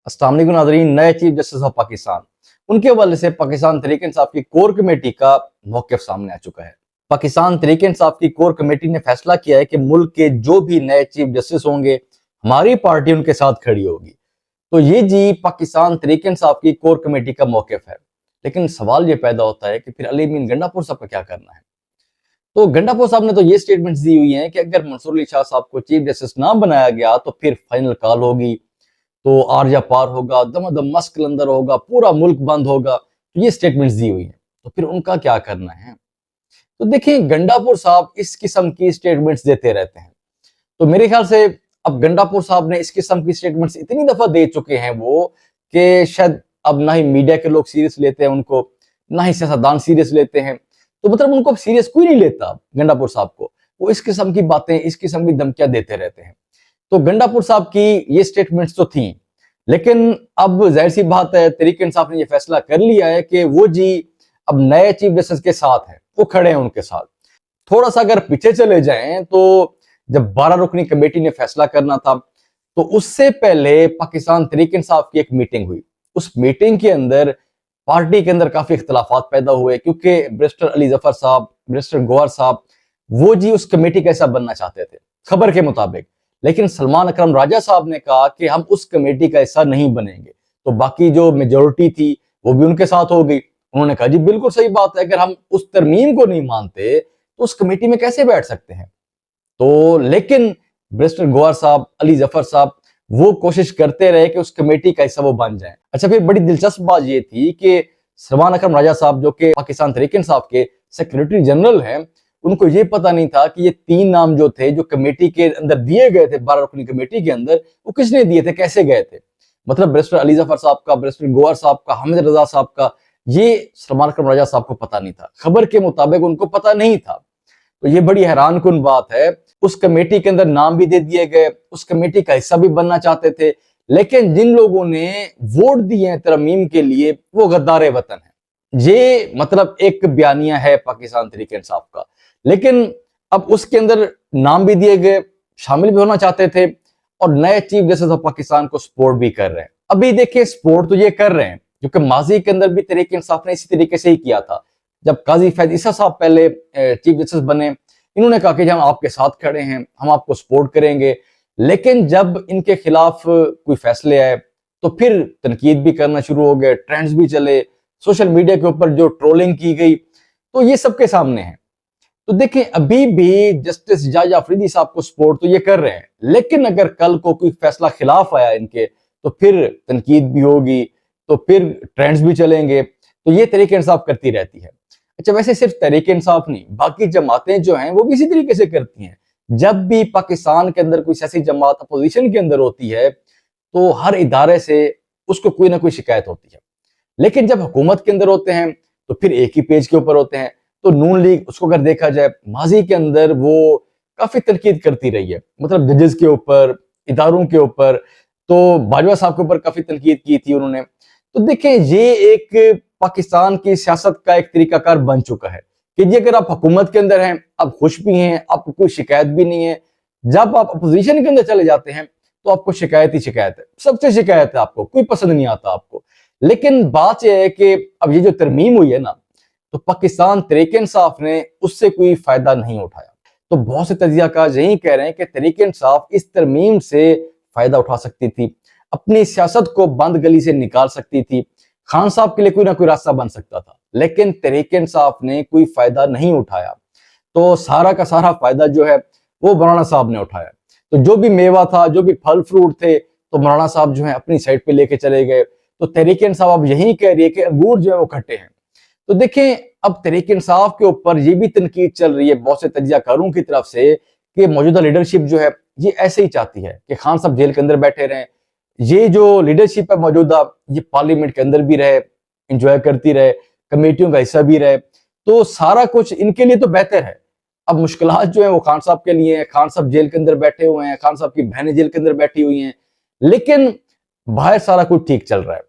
अस्सलाम वालेकुम नाज़रीन। नए चीफ जस्टिस ऑफ पाकिस्तान, उनके हवाले से पाकिस्तान तहरीक इंसाफ की कोर कमेटी का मौक़िफ़ सामने आ चुका है। पाकिस्तान तहरीक इंसाफ की कोर कमेटी ने फैसला किया है कि मुल्क के जो भी नए चीफ जस्टिस होंगे, हमारी पार्टी उनके साथ खड़ी होगी। तो ये जी पाकिस्तान तहरीक इंसाफ की कोर कमेटी का मौक़िफ़ है। लेकिन सवाल ये पैदा होता है कि फिर अली अमीन गंडापुर साहब का क्या करना है। तो गंडापुर साहब ने तो ये स्टेटमेंट्स दी हुई हैं कि अगर मंसूर अली शाह साहब को चीफ जस्टिस ना बनाया गया तो फिर फाइनल कॉल होगी, तो आर्या पार होगा, दमादम मस्क कलंदर होगा, पूरा मुल्क बंद होगा। तो ये स्टेटमेंट्स दी हुई हैं, तो फिर उनका क्या करना है। तो देखिए, गंडापुर साहब इस किस्म की स्टेटमेंट्स देते रहते हैं। तो मेरे ख्याल से अब गंडापुर साहब ने इस किस्म की स्टेटमेंट्स इतनी दफा दे चुके हैं वो, कि शायद अब ना ही मीडिया के लोग सीरियस लेते हैं उनको, ना ही सियासतदान सीरियस लेते हैं। तो मतलब उनको सीरियस कोई नहीं लेता गंडापुर साहब को। वो इस किस्म की बातें, इस किस्म की धमकियां देते रहते हैं। तो गंडापुर साहब की ये स्टेटमेंट्स तो थी, लेकिन अब जाहिर सी बात है तहरीक इंसाफ ने ये फैसला कर लिया है कि वो जी अब नए चीफ जस्टिस के साथ हैं, वो खड़े हैं उनके साथ। थोड़ा सा अगर पीछे चले जाएं तो जब 12 रुकनी कमेटी ने फैसला करना था, तो उससे पहले पाकिस्तान तहरीक इंसाफ की एक मीटिंग हुई। उस मीटिंग के अंदर पार्टी के अंदर काफी इख्तलाफात पैदा हुए, क्योंकि बैरिस्टर अली जफर साहब, बैरिस्टर गौहर साहब, वो जी उस कमेटी का हिस्सा बनना चाहते थे खबर के मुताबिक। लेकिन सलमान अकरम राजा साहब ने कहा कि हम उस कमेटी का हिस्सा नहीं बनेंगे। तो बाकी जो मेजोरिटी थी वो भी उनके साथ हो गई। उन्होंने कहा जी बिल्कुल सही बात है, अगर हम उस तरमीम को नहीं मानते तो उस कमेटी में कैसे बैठ सकते हैं। तो लेकिन बैरिस्टर गौहर साहब, अली जफर साहब, वो कोशिश करते रहे कि उस कमेटी का हिस्सा वो बन जाए। अच्छा, फिर बड़ी दिलचस्प बात ये थी कि सलमान अकरम राजा साहब, जो कि पाकिस्तान तहरीक इंसाफ के सेक्रेटरी जनरल हैं, उनको ये पता नहीं था कि ये 3 नाम जो थे, जो कमेटी के अंदर दिए गए थे, 12 रुकनी कमेटी के अंदर, वो किसने दिए थे, कैसे गए थे। मतलब बैरिस्टर अली जफर साहब का, बैरिस्टर गौहर साहब का, हामिद रजा साहब का, ये सलमान अकरम राजा साहब को पता नहीं था। खबर के मुताबिक उनको पता नहीं था। तो ये बड़ी हैरानकुन बात है। उस कमेटी के अंदर नाम भी दे दिए गए, उस कमेटी का हिस्सा भी बनना चाहते थे, लेकिन जिन लोगों ने वोट दिए हैं तरमीम के लिए, वो गद्दार वतन है। ये मतलब एक बयानिया है पाकिस्तान तहरीक इंसाफ का। लेकिन अब उसके अंदर नाम भी दिए गए, शामिल भी होना चाहते थे, और नए चीफ जस्टिस ऑफ पाकिस्तान को सपोर्ट भी कर रहे हैं। अभी देखिए, सपोर्ट तो ये कर रहे हैं क्योंकि माजी के अंदर भी तहरीक इंसाफ ने इसी तरीके से ही किया था। जब काजी फैज ईसा साहब पहले चीफ जस्टिस बने, इन्होंने कहा कि हम आपके साथ खड़े हैं, हम आपको सपोर्ट करेंगे। लेकिन जब इनके खिलाफ कोई फैसले आए तो फिर तनकीद भी करना शुरू हो गए, ट्रेंड्स भी चले, सोशल मीडिया के ऊपर जो ट्रोलिंग की गई, तो ये सबके सामने है। तो देखें, अभी भी जस्टिस जाज अफरीदी साहब को सपोर्ट तो ये कर रहे हैं, लेकिन अगर कल को कोई फैसला खिलाफ आया इनके, तो फिर तनकीद भी होगी, तो फिर ट्रेंड्स भी चलेंगे। तो ये तहरीक इंसाफ करती रहती है। अच्छा, वैसे सिर्फ तहरीक इंसाफ नहीं, बाकी जमातें जो हैं वो भी इसी तरीके से करती हैं। जब भी पाकिस्तान के अंदर कोई सियासी जमात अपोजिशन के अंदर होती है, तो हर इदारे से उसको कोई ना कोई शिकायत होती है। लेकिन जब हुकूमत के अंदर होते हैं तो फिर एक ही पेज के ऊपर होते हैं। तो नून लीग, उसको अगर देखा जाए, माजी के अंदर वो काफी तनकीद करती रही है, मतलब जजेस के ऊपर, इदारों के ऊपर। तो बाजवा साहब के ऊपर काफी तनकीद की थी उन्होंने। तो देखें, ये एक पाकिस्तान की सियासत का एक तरीकाकार बन चुका है कि जी अगर आप हुकूमत के अंदर हैं, आप खुश भी हैं, आपको कोई शिकायत भी नहीं है। जब आप अपोजिशन के अंदर चले जाते हैं तो आपको शिकायत ही शिकायत है, सबसे शिकायत है, आपको कोई पसंद नहीं आता आपको। लेकिन बात यह है कि अब ये जो तरमीम हुई है ना, तो पाकिस्तान तहरीक इंसाफ ने उससे कोई फायदा नहीं उठाया। तो बहुत से तजियाकार यही कह रहे हैं कि तहरीक इंसाफ इस तरमीम से फायदा उठा सकती थी, अपनी सियासत को बंद गली से निकाल सकती थी, खान साहब के लिए कोई ना कोई रास्ता बन सकता था। लेकिन तहरीक इंसाफ ने कोई फायदा नहीं उठाया। तो सारा का सारा फायदा जो है वो मौलाना साहब ने उठाया। तो जो भी मेवा था, जो भी फल फ्रूट थे, तो मौलाना साहब जो है अपनी साइड पे लेके चले गए। तो तहरीक इंसाफ अब यही कह रही है कि अंगूर जो है वो खट्टे हैं। तो देखें, अब तहरीक इंसाफ के ऊपर ये भी तनकीद चल रही है बहुत से तजियाकारों की तरफ से कि मौजूदा लीडरशिप जो है ये ऐसे ही चाहती है कि खान साहब जेल के अंदर बैठे रहें। ये जो लीडरशिप है मौजूदा, ये पार्लियामेंट के अंदर भी रहे, इंजॉय करती रहे, कमेटियों का हिस्सा भी रहे। तो सारा कुछ इनके लिए तो बेहतर है। अब मुश्किलात जो है वो खान साहब के लिए हैं। खान साहब जेल के अंदर बैठे हुए हैं, खान साहब की बहनें जेल के अंदर बैठी हुई हैं, लेकिन बाहर सारा कुछ ठीक चल रहा है।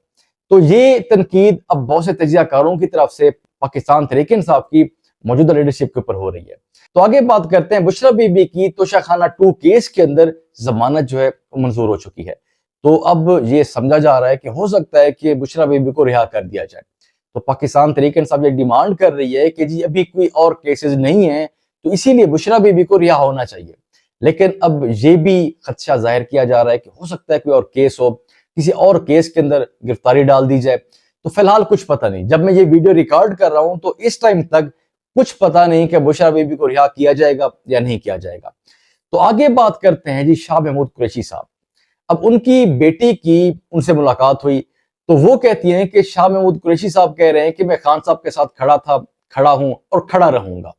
तो ये तनकीद अब बहुत से तजियाकारों की तरफ से पाकिस्तान तहरीक इंसाफ की मौजूदा लीडरशिप के ऊपर हो रही है। तो आगे बात करते हैं बुशरा बीबी की। तोशाखाना 2 केस के अंदर जमानत जो है मंजूर हो चुकी है। تو اب یہ سمجھا جا رہا ہے کہ ہو سکتا ہے کہ بشرا بی بی کو رہا کر دیا جائے۔ تو پاکستان تحریک انصاف یہ ڈیمانڈ کر رہی ہے کہ جی ابھی کوئی اور کیسز نہیں ہیں تو اسی لیے بشرا بی بی کو رہا ہونا چاہیے، لیکن اب یہ بھی خدشہ ظاہر کیا جا رہا ہے کہ ہو سکتا ہے کوئی اور کیس ہو، کسی اور کیس کے اندر گرفتاری ڈال دی جائے۔ تو فی الحال کچھ پتہ نہیں، جب میں یہ ویڈیو ریکارڈ کر رہا ہوں تو اس ٹائم تک کچھ پتہ نہیں کہ بشرا بی بی کو رہا کیا جائے گا یا نہیں کیا جائے گا۔ تو آگے بات کرتے ہیں جی شاہ محمود قریشی صاحب۔ اب ان کی بیٹی کی ان سے ملاقات ہوئی تو وہ کہتی ہیں کہ شاہ محمود قریشی صاحب کہہ رہے ہیں کہ میں خان صاحب کے ساتھ کھڑا تھا، کھڑا ہوں اور کھڑا رہوں گا۔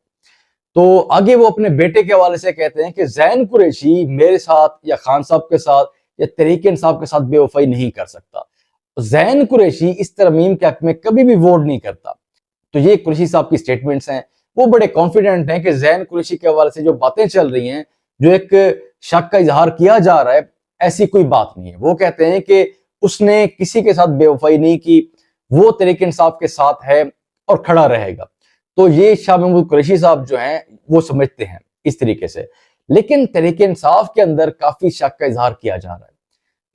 تو آگے وہ اپنے بیٹے کے حوالے سے کہتے ہیں کہ زین قریشی میرے ساتھ یا خان صاحب کے ساتھ یا تحریک انصاف کے ساتھ بے وفائی نہیں کر سکتا۔ زین قریشی اس ترمیم کے حق میں کبھی بھی ووٹ نہیں کرتا۔ تو یہ قریشی صاحب کی سٹیٹمنٹس ہیں، وہ بڑے کانفیڈنٹ ہیں کہ زین قریشی کے حوالے سے جو باتیں چل رہی ہیں، جو ایک شک کا اظہار کیا جا رہا ہے، ایسی کوئی بات نہیں ہے۔ وہ کہتے ہیں کہ اس نے کسی کے ساتھ بے وفائی نہیں کی، وہ تحریک انصاف کے ساتھ ہے اور کھڑا رہے گا۔ تو یہ شاہ محمود قریشی صاحب جو ہیں وہ سمجھتے ہیں اس طریقے سے، لیکن تحریک انصاف کے اندر کافی شک کا اظہار کیا جا رہا ہے۔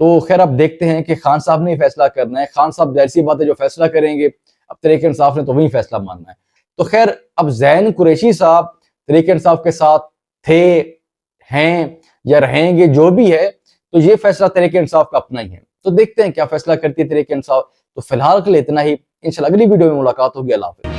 تو خیر اب دیکھتے ہیں کہ خان صاحب نے فیصلہ کرنا ہے، خان صاحب ظاہر سی بات ہے جو فیصلہ کریں گے، اب تحریک انصاف نے تو وہی فیصلہ ماننا ہے۔ تو خیر اب زین قریشی صاحب تحریک انصاف کے ساتھ تھے، ہیں یا رہیں گے، جو بھی ہے تو یہ فیصلہ تحریک انصاف کا اپنا ہی ہے۔ تو دیکھتے ہیں کیا فیصلہ کرتی ہے تحریک انصاف۔ تو فی الحال کے لیے اتنا ہی، انشاءاللہ اگلی ویڈیو میں ملاقات ہوگی۔ اللہ حافظ۔